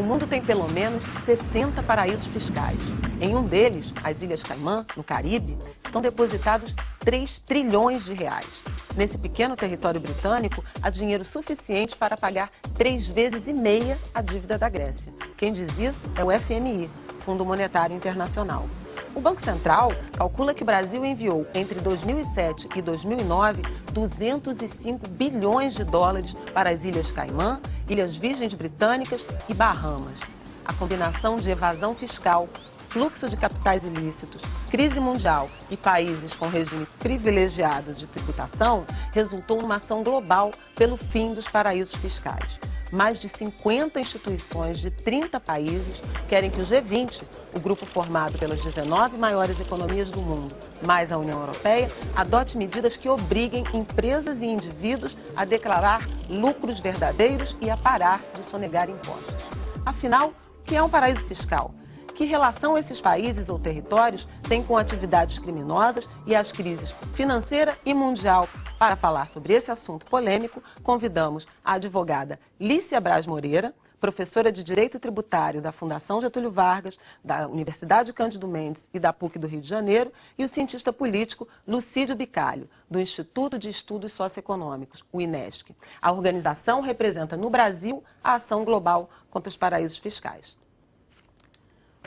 mundo tem pelo menos 60 paraísos fiscais. Em um deles, as Ilhas Caimã, no Caribe, estão depositados 3 trilhões de reais. Nesse pequeno território britânico, há dinheiro suficiente para pagar 3,5 vezes a dívida da Grécia. Quem diz isso é o FMI, Fundo Monetário Internacional. O Banco Central calcula que o Brasil enviou, entre 2007 e 2009, 205 bilhões de dólares para as Ilhas Caimã, Ilhas Virgens Britânicas e Bahamas. A combinação de evasão fiscal, fluxo de capitais ilícitos, crise mundial e países com regime privilegiado de tributação resultou numa ação global pelo fim dos paraísos fiscais. Mais de 50 instituições de 30 países querem que o G20, o grupo formado pelas 19 maiores economias do mundo, mais a União Europeia, adote medidas que obriguem empresas e indivíduos a declarar lucros verdadeiros e a parar de sonegar impostos. Afinal, o que é um paraíso fiscal? Que relação esses países ou territórios têm com atividades criminosas e as crises financeira e mundial? Para falar sobre esse assunto polêmico, convidamos a advogada Lícia Braz Moreira, professora de Direito Tributário da Fundação Getúlio Vargas, da Universidade Cândido Mendes e da PUC do Rio de Janeiro, e o cientista político Lucídio Bicalho, do Instituto de Estudos Socioeconômicos, o INESC. A organização representa no Brasil a ação global contra os paraísos fiscais.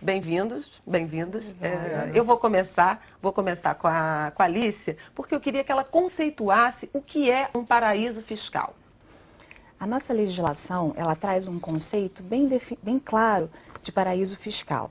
Bem-vindos, bem-vindos. Eu vou começar com a Lícia, porque eu queria que ela conceituasse o que é um paraíso fiscal. A nossa legislação, ela traz um conceito bem claro de paraíso fiscal.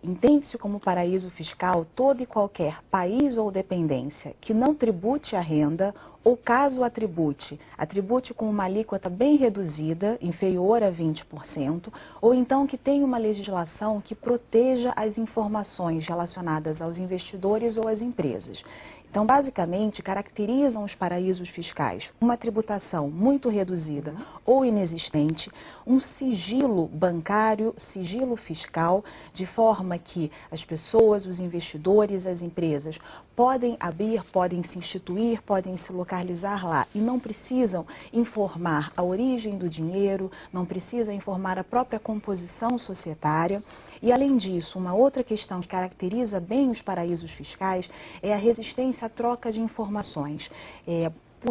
Entende-se como paraíso fiscal todo e qualquer país ou dependência que não tribute a renda ou, caso atribute com uma alíquota bem reduzida, inferior a 20%, ou então que tenha uma legislação que proteja as informações relacionadas aos investidores ou às empresas. Então, basicamente, caracterizam os paraísos fiscais uma tributação muito reduzida ou inexistente, um sigilo bancário, sigilo fiscal, de forma que as pessoas, os investidores, as empresas podem abrir, podem se instituir, podem se localizar lá e não precisam informar a origem do dinheiro, não precisa informar a própria composição societária. E, além disso, uma outra questão que caracteriza bem os paraísos fiscais é a resistência à troca de informações.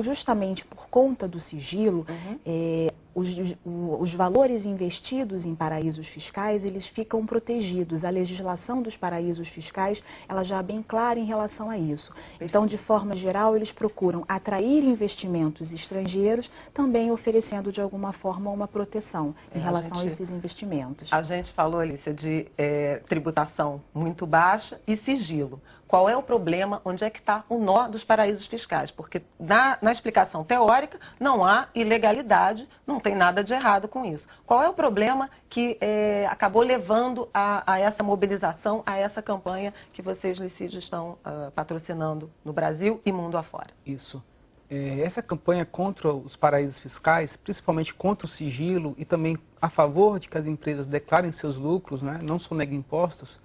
Justamente por conta do sigilo, os valores investidos em paraísos fiscais, eles ficam protegidos. A legislação dos paraísos fiscais, ela já é bem clara em relação a isso. Então, de forma geral, eles procuram atrair investimentos estrangeiros, também oferecendo, de alguma forma, uma proteção em relação a esses investimentos. A gente falou, Alicia, de tributação muito baixa e sigilo. Qual é o problema? Onde é que está o nó dos paraísos fiscais? Porque na explicação teórica não há ilegalidade, não tem nada de errado com isso. Qual é o problema que acabou levando a essa mobilização, a essa campanha que vocês, Lucídio, estão patrocinando no Brasil e mundo afora? Isso. Essa campanha contra os paraísos fiscais, principalmente contra o sigilo e também a favor de que as empresas declarem seus lucros, né, não soneguem impostos,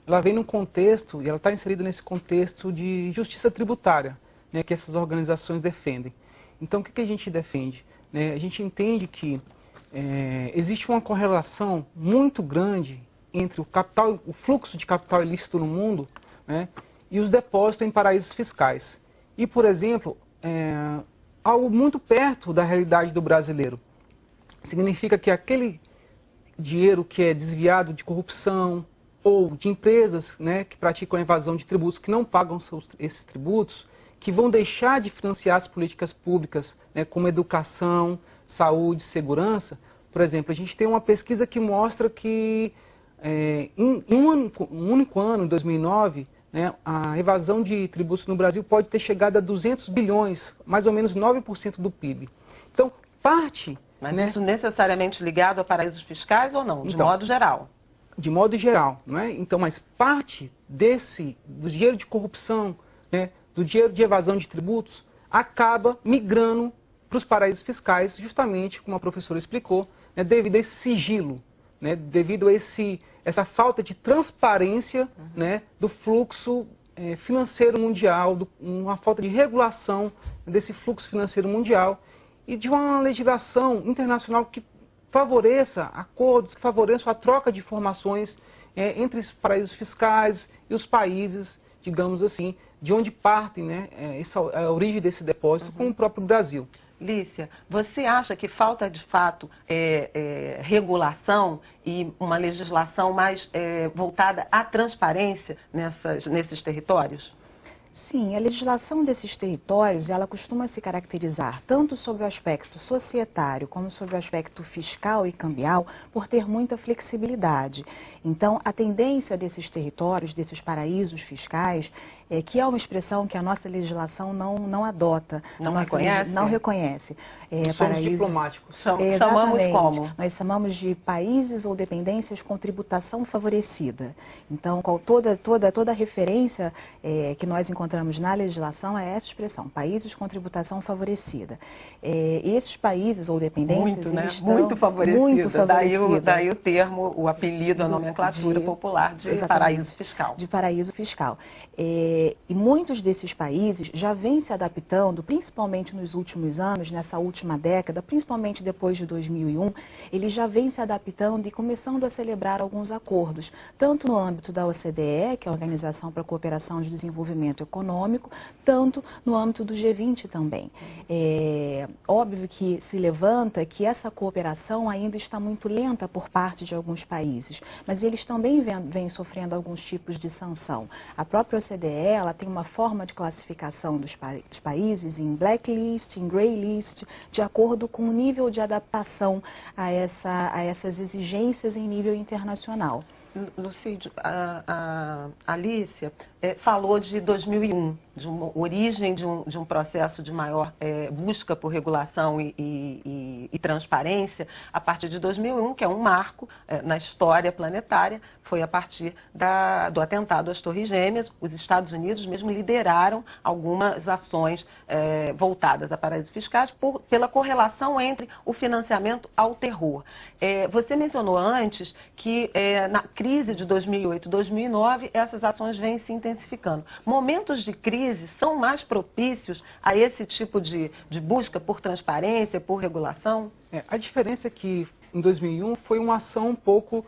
ela vem num contexto, e ela está inserida nesse contexto de justiça tributária, né, que essas organizações defendem. Então, o que a gente defende? A gente entende que existe uma correlação muito grande entre o fluxo de capital ilícito no mundo, né, e os depósitos em paraísos fiscais. E, por exemplo, algo muito perto da realidade do brasileiro. Significa que aquele dinheiro que é desviado de corrupção ou de empresas, né, que praticam a evasão de tributos, que não pagam esses tributos, que vão deixar de financiar as políticas públicas, né, como educação, saúde, segurança. Por exemplo, a gente tem uma pesquisa que mostra que em um único ano, em 2009, né, a evasão de tributos no Brasil pode ter chegado a 200 bilhões, mais ou menos 9% do PIB. Então, parte... Mas isso necessariamente ligado a paraísos fiscais ou não, de modo geral? De modo geral, não é? Então, mas parte do dinheiro de corrupção, né, do dinheiro de evasão de tributos, acaba migrando para os paraísos fiscais, justamente, como a professora explicou, né, devido a esse sigilo, né, devido a essa falta de transparência, né, do fluxo financeiro mundial, uma falta de regulação desse fluxo financeiro mundial e de uma legislação internacional que favoreça acordos, que favoreçam a troca de informações entre os paraísos fiscais e os países, digamos assim, de onde partem, né, a origem desse depósito, como o próprio Brasil. Lícia, você acha que falta de fato regulação e uma legislação mais voltada à transparência nesses territórios? Sim, a legislação desses territórios, ela costuma se caracterizar tanto sobre o aspecto societário como sobre o aspecto fiscal e cambial por ter muita flexibilidade. Então, a tendência desses territórios, desses paraísos fiscais, que é uma expressão que a nossa legislação não adota. Não reconhece? Não reconhece. Somos diplomáticos. Chamamos como? Nós chamamos de países ou dependências com tributação favorecida. Então, toda referência que nós encontramos na legislação é essa expressão, países com tributação favorecida. Esses países ou dependências... Muito, né? Eles Muito favorecida. Muito favorecida. Daí o termo, o apelido, a nomenclatura popular de paraíso fiscal. De paraíso fiscal. E muitos desses países já vêm se adaptando, principalmente nos últimos anos, nessa última década, principalmente depois de 2001, eles já vêm se adaptando e começando a celebrar alguns acordos, tanto no âmbito da OCDE, que é a Organização para a Cooperação e Desenvolvimento Econômico, tanto no âmbito do G20 também. Óbvio que se levanta que essa cooperação ainda está muito lenta por parte de alguns países, mas eles também vêm sofrendo alguns tipos de sanção. A própria OCDE, ela tem uma forma de classificação dos países em blacklist, em greylist, de acordo com o nível de adaptação a essas exigências em nível internacional. Lucídio, a Alícia falou de 2001, de uma origem de um processo de maior busca por regulação e transparência a partir de 2001, que é um marco na história planetária. Foi a partir do atentado às Torres Gêmeas. Os Estados Unidos mesmo lideraram algumas ações voltadas a paraísos fiscais pela correlação entre o financiamento ao terror. Você mencionou antes que na crise de 2008 e 2009, essas ações vêm se intensificando. Momentos de crise são mais propícios a esse tipo de busca por transparência, por regulação? A diferença é que em 2001 foi uma ação um pouco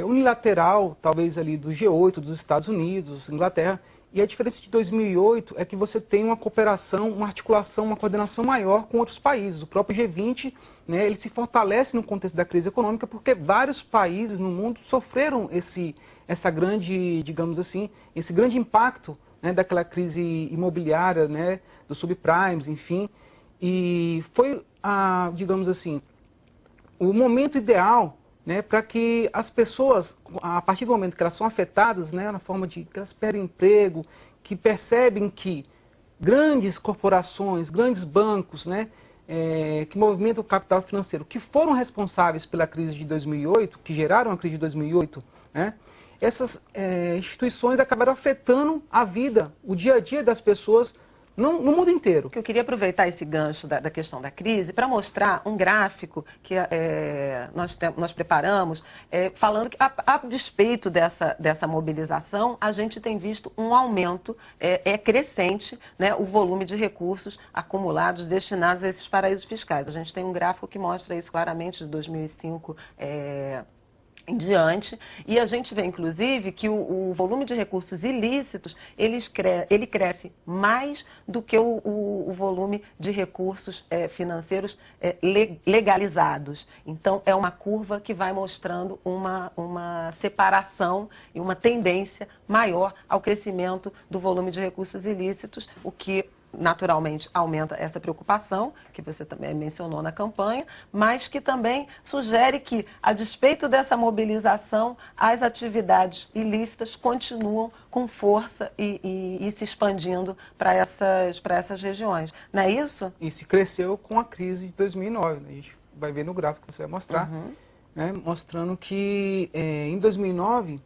unilateral, talvez ali do G8, dos Estados Unidos, Inglaterra, e a diferença de 2008 é que você tem uma cooperação, uma articulação, uma coordenação maior com outros países. O próprio G20, né, ele se fortalece no contexto da crise econômica porque vários países no mundo sofreram essa grande, digamos assim, esse grande impacto, né, daquela crise imobiliária, né, dos subprimes, enfim. E foi, digamos assim, o momento ideal, né, para que as pessoas, a partir do momento que elas são afetadas, né, na forma de que elas perdem emprego, que percebem que grandes corporações, grandes bancos, né, que movimentam o capital financeiro, que foram responsáveis pela crise de 2008, que geraram a crise de 2008, né, essas instituições acabaram afetando a vida, o dia a dia das pessoas no mundo inteiro. Eu queria aproveitar esse gancho da questão da crise para mostrar um gráfico que nós preparamos, falando que, a despeito dessa mobilização, a gente tem visto um aumento crescente, né, o volume de recursos acumulados destinados a esses paraísos fiscais. A gente tem um gráfico que mostra isso claramente de 2005 em diante, e a gente vê, inclusive, que o volume de recursos ilícitos, ele cresce mais do que o volume de recursos financeiros legalizados. Então, é uma curva que vai mostrando uma separação e uma tendência maior ao crescimento do volume de recursos ilícitos, o que naturalmente aumenta essa preocupação, que você também mencionou na campanha, mas que também sugere que, a despeito dessa mobilização, as atividades ilícitas continuam com força e se expandindo para essas regiões. Não é isso? Isso cresceu com a crise de 2009. Né? A gente vai ver no gráfico que você vai mostrar, né? Mostrando que em 2009,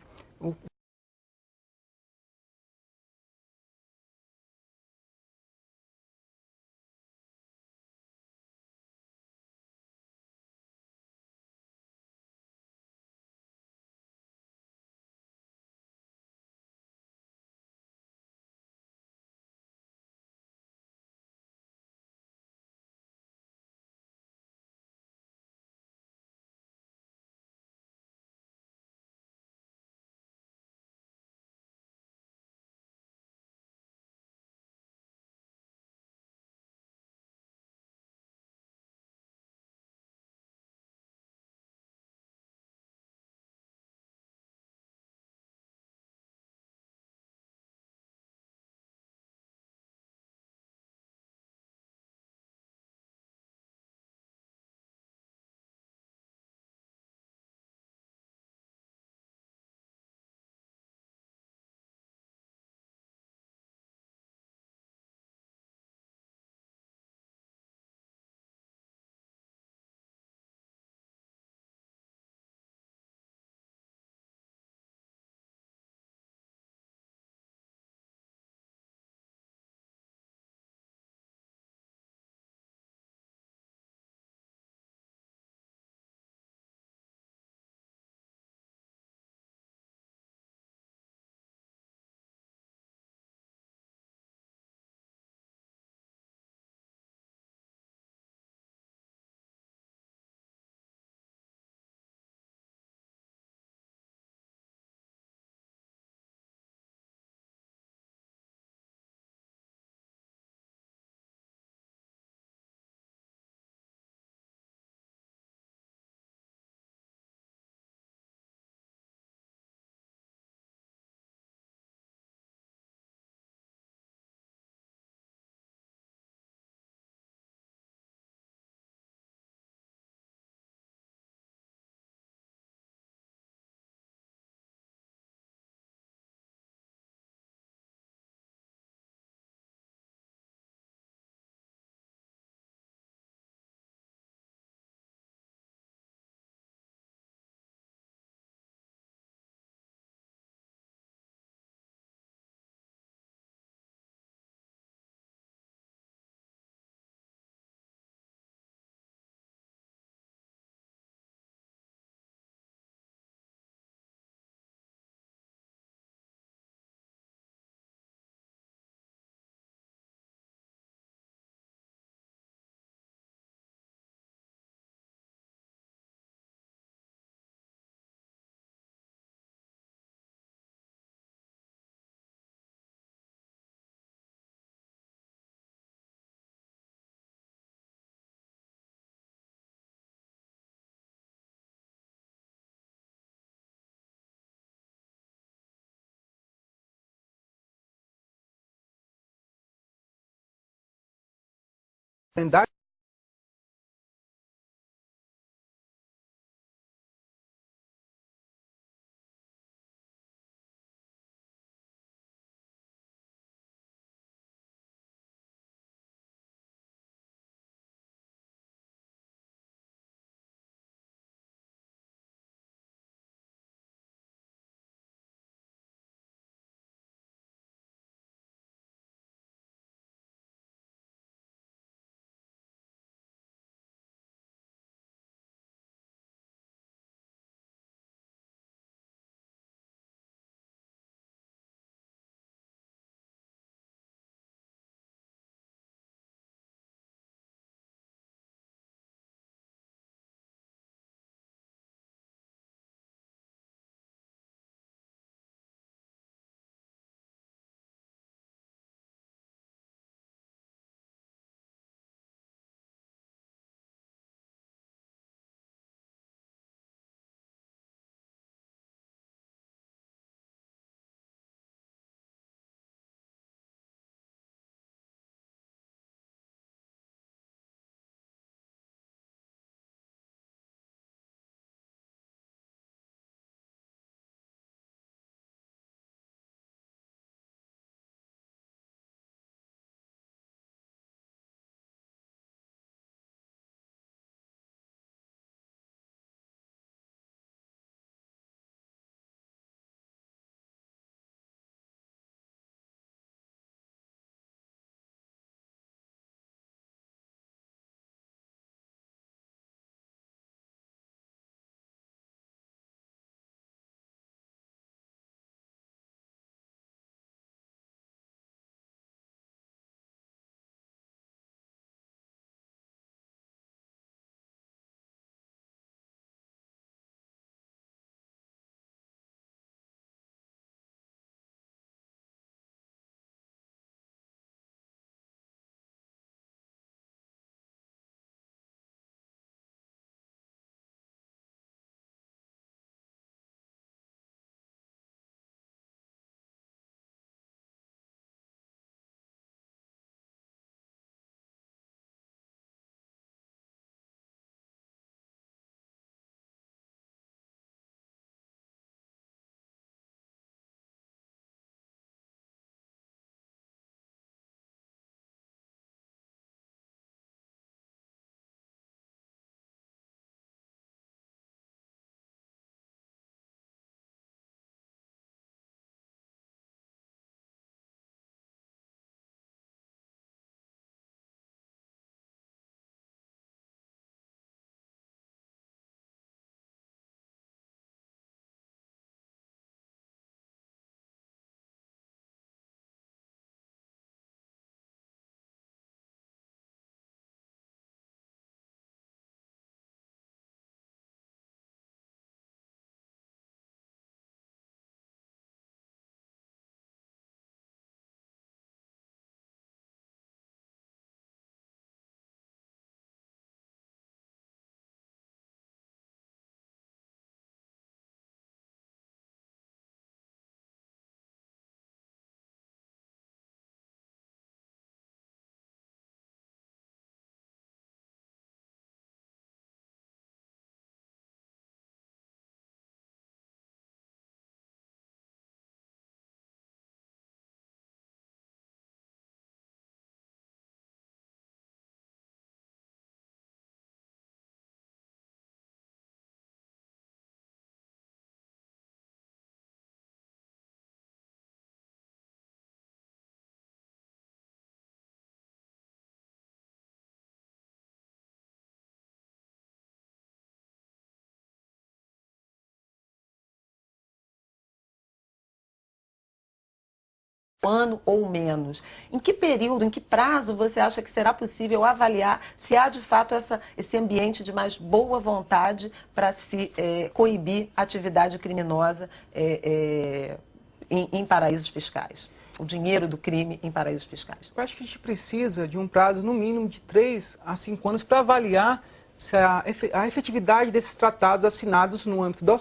calendário ano ou menos. Em que período, em que prazo você acha que será possível avaliar se há de fato esse ambiente de mais boa vontade para se coibir a atividade criminosa em paraísos fiscais? O dinheiro do crime em paraísos fiscais. Eu acho que a gente precisa de um prazo no mínimo de 3 a 5 anos para avaliar se a efetividade desses tratados assinados no âmbito da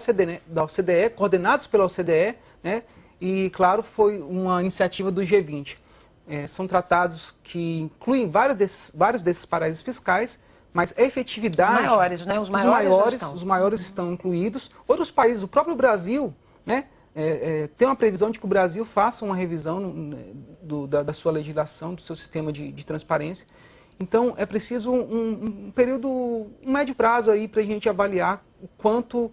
OCDE, coordenados pela OCDE, né? E, claro, foi uma iniciativa do G20. são tratados que incluem vários desses paraísos fiscais, mas a efetividade... Os maiores, né? Os maiores estão incluídos. Outros países, o próprio Brasil, né? Tem uma previsão de que o Brasil faça uma revisão da sua legislação, do seu sistema de transparência. Então, é preciso um período, um médio prazo aí para a gente avaliar o quanto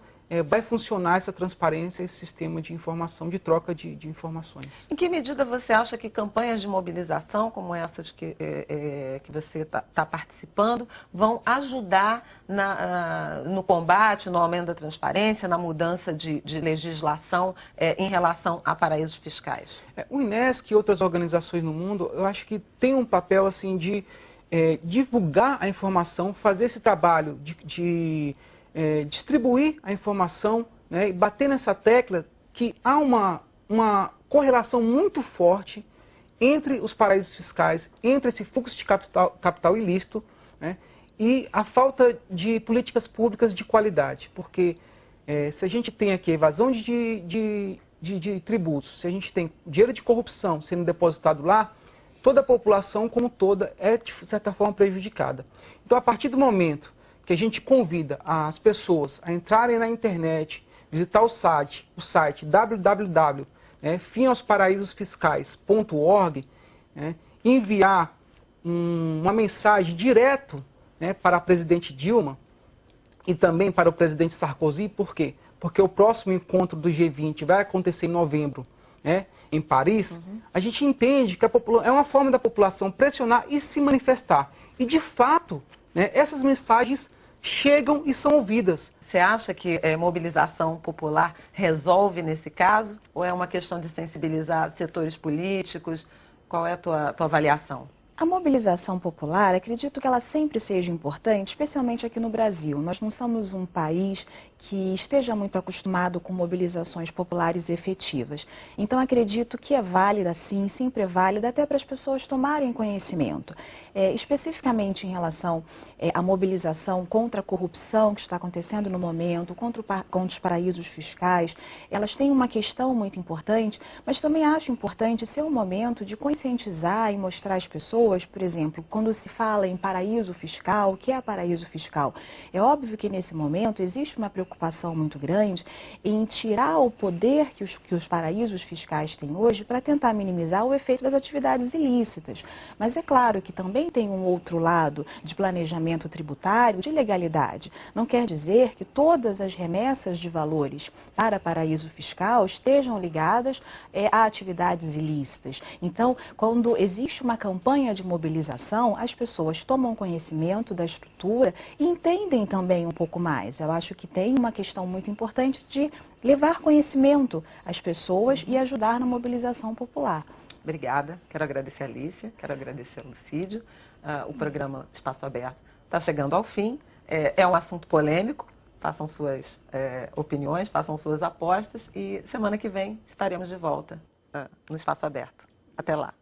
vai funcionar essa transparência, esse sistema de informação, de troca de informações. Em que medida você acha que campanhas de mobilização, como essas que você está participando, vão ajudar no combate, no aumento da transparência, na mudança de legislação em relação a paraísos fiscais? O INESC e outras organizações no mundo, eu acho que tem um papel assim de divulgar a informação, fazer esse trabalho de distribuir a informação, né, e bater nessa tecla que há uma correlação muito forte entre os paraísos fiscais, entre esse fluxo de capital ilícito, né, e a falta de políticas públicas de qualidade. Porque se a gente tem aqui evasão de tributos, se a gente tem dinheiro de corrupção sendo depositado lá, toda a população como toda é, de certa forma, prejudicada. Então, a partir do momento que a gente convida as pessoas a entrarem na internet, visitar o site www.fimausparaísosfiscais.org, né, enviar uma mensagem direto, né, para a presidente Dilma e também para o presidente Sarkozy. Por quê? Porque o próximo encontro do G20 vai acontecer em novembro, né, em Paris. A gente entende que é uma forma da população pressionar e se manifestar. E, de fato, né, essas mensagens chegam e são ouvidas. Você acha que mobilização popular resolve nesse caso? Ou é uma questão de sensibilizar setores políticos? Qual é a tua avaliação? A mobilização popular, acredito que ela sempre seja importante, especialmente aqui no Brasil. Nós não somos um país que esteja muito acostumado com mobilizações populares efetivas. Então, acredito que é válida, sim, sempre é válida, até para as pessoas tomarem conhecimento. Especificamente em relação à mobilização contra a corrupção que está acontecendo no momento, contra os paraísos fiscais, elas têm uma questão muito importante, mas também acho importante ser um momento de conscientizar e mostrar às pessoas, por exemplo, quando se fala em paraíso fiscal, o que é paraíso fiscal? É óbvio que nesse momento existe uma preocupação muito grande em tirar o poder que os paraísos fiscais têm hoje para tentar minimizar o efeito das atividades ilícitas. Mas é claro que também tem um outro lado de planejamento tributário, de legalidade. Não quer dizer que todas as remessas de valores para paraíso fiscal estejam ligadas a atividades ilícitas. Então, quando existe uma campanha de mobilização, as pessoas tomam conhecimento da estrutura e entendem também um pouco mais. Eu acho que tem uma questão muito importante de levar conhecimento às pessoas e ajudar na mobilização popular. Obrigada. Quero agradecer a Alicia, quero agradecer ao Lucídio. O programa Espaço Aberto está chegando ao fim. É um assunto polêmico. Façam suas opiniões, façam suas apostas e semana que vem estaremos de volta no Espaço Aberto. Até lá.